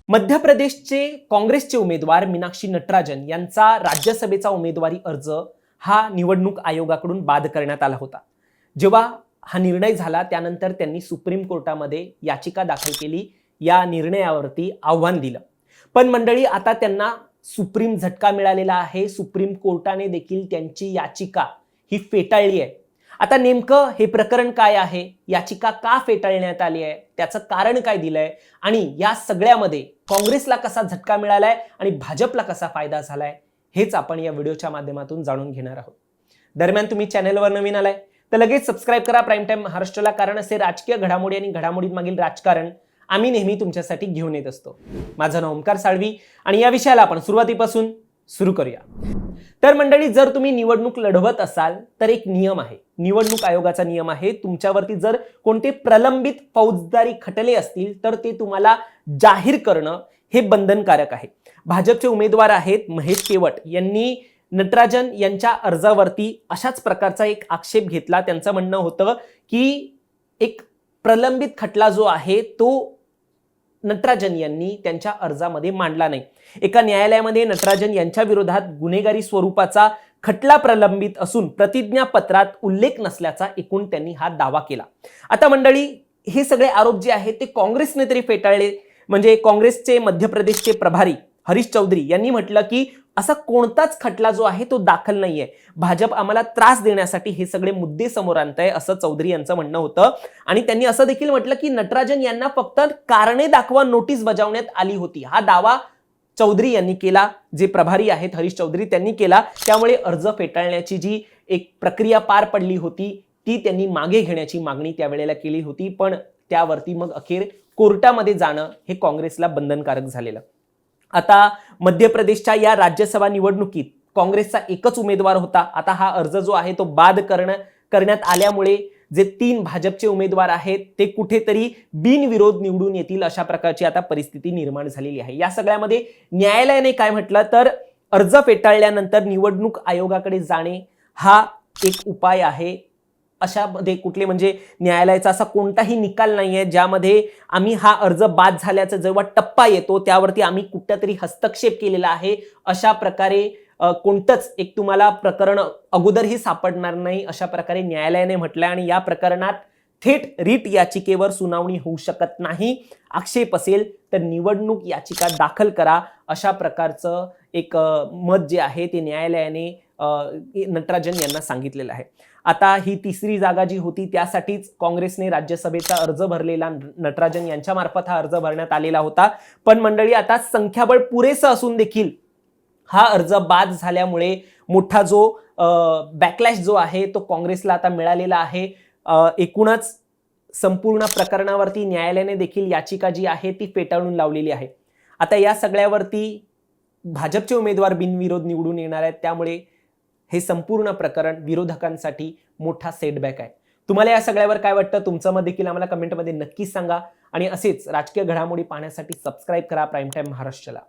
मध्य प्रदेशचे काँग्रेसचे उमेदवार मीनाक्षी नटराजन यांचा राज्यसभेचा उमेदवारी अर्ज हा निवडणूक आयोगाकडून बाद करण्यात आला होता। जेव्हा हा निर्णय झाला त्यानंतर त्यांनी सुप्रीम कोर्टामध्ये याचिका दाखल केली, या निर्णयावरती आव्हान दिलं। पण मंडळी, आता त्यांना सुप्रीम झटका मिळालेला आहे। सुप्रीम कोर्टाने देखील त्यांची याचिका ही फेटाळली आहे। आता नेमकं हे प्रकरण काय आहे, याचिका का फेटाळण्यात आली आहे, त्याचं कारण काय दिलंय आणि या सगळ्यामध्ये काँग्रेसला कसा झटका मिळालाय आणि भाजपला कसा फायदा झालाय, हेच आपण या व्हिडिओच्या माध्यमातून जाणून घेणार आहोत। दरम्यान तुम्ही चॅनलवर नवीन आलाय तर लगेच सबस्क्राइब करा प्राईम टाइम महाराष्ट्राला, कारण असे राजकीय घडामोडी आणि घडामोडींमागील राजकारण आम्ही नेहमी तुमच्यासाठी घेऊन येत असतो। माझं नाव ओमकार साळवी आणि या विषयाला आपण सुरुवातीपासून सुरू करूया। तर मंडळी, जर तुम्ही निवडणूक लढवत असाल तर एक नियम आहे, निवडणूक आयोगाचा नियम आहे, तुमच्यावरती जर कोणते प्रलंबित फौजदारी खटले असतील तर ते तुम्हाला जाहीर करणं हे बंधनकारक आहे। भाजपचे उमेदवार आहेत महेश केवट यांनी नटराजन यांच्या अर्जावरती अशाच प्रकारचा एक आक्षेप घेतला। त्यांचं म्हणणं होतं की एक प्रलंबित खटला जो आहे तो नटराजन यांनी त्यांच्या अर्जामध्ये मांडला नाही। एका न्यायालयामध्ये नटराजन यांच्या विरोधात गुन्हेगारी स्वरूपाचा खटला प्रलंबित असून प्रतिज्ञापत्रात उल्लेख नसल्याचा एकूण त्यांनी हा दावा केला। आता मंडळी, हे सगळे आरोप जे आहेत ते काँग्रेसने तरी फेटाळले। म्हणजे काँग्रेसचे मध्य प्रदेशचे प्रभारी हरीश चौधरी यांनी म्हटलं की असा कोणताच खटला जो आहे तो दाखल नाहीये, भाजप आम्हाला त्रास देण्यासाठी हे सगळे मुद्दे समोर आणतंय, असं चौधरी यांचं म्हणणं होतं। आणि त्यांनी असं देखील म्हटलं की नटराजन यांना फक्त कारणे दाखवा नोटीस बजावण्यात आली होती, हा दावा चौधरी यांनी केला। जे प्रभारी आहेत हरीश चौधरी त्यांनी केला, त्यामुळे अर्ज फेटाळण्याची जी एक प्रक्रिया पार पडली होती ती त्यांनी मागे घेण्याची मागणी त्यावेळेला केली होती। पण त्यावरती मग अखेर कोर्टामध्ये जाणं हे काँग्रेसला बंधनकारक झालेलं। आता मध्य प्रदेशच्या या राज्यसभा निवडणुकीत काँग्रेसचा एकच उमेदवार होता। आता हा अर्ज जो आहे तो बाद करण्यात आल्यामुळे जे 3 भाजपचे उमेदवार आहेत ते कुठेतरी बिनविरोध निवडून येतील, अशा प्रकारची आता परिस्थिती निर्माण झालेली आहे। या सगळ्यामध्ये न्यायालयाने काय म्हटलं तर अर्ज फेटाळल्यानंतर निवडणूक आयोगाकडे जाणे हा एक उपाय आहे। अशामध्ये कुठले म्हणजे न्यायालयाचा असा कोणताही निकाल नाहीये ज्यामध्ये आम्ही हा अर्ज बाद झाल्याचा जेव्हा टप्पा येतो त्यावरती आम्ही कुठेतरी हस्तक्षेप केलेला आहे, अशा प्रकारे कोणतंच एक तुम्हाला प्रकरण अगोदरही सापडणार नाही, अशा प्रकारे न्यायालयाने म्हटलंय। आणि या प्रकरणात थेट रीट याचिकेवर सुनावणी होऊ शकत नाही। आक्षेप असेल तर निवडणूक याचिका दाखल करा, अशा प्रकारचं एक मत जे आहे ते न्यायालयाने नटराजन यांना सांगितलेलं आहे। आता ही तिसरी जागा जी होती त्यासाठीच काँग्रेसने राज्यसभेचा अर्ज भरलेला, नटराजन यांच्या मार्फत हा अर्ज भरण्यात आलेला होता। पण मंडळी, आता संख्याबळ पुरेसं असून देखील हा अर्ज बाद झाल्यामुळे मोठा जो बॅकलॅश जो आहे तो काँग्रेसला आता मिळालेला आहे। एकूणच संपूर्ण प्रकरणावरती न्यायालयाने देखील याचिका जी आहे ती फेटाळून लावलेली आहे। आता या सगळ्यावरती भाजपचे उमेदवार बिनविरोध निवडून येणार आहेत, त्यामुळे हे संपूर्ण प्रकरण विरोधकांसाठी मोठा सेटबॅक आहे। तुम्हाला या सगळ्यावर काय वाटतं, तुमचं मत देखील आम्हाला कमेंटमध्ये नक्कीच सांगा। आणि असेच राजकीय घडामोडी पाहण्यासाठी सबस्क्राइब करा प्राईम टाइम महाराष्ट्राला।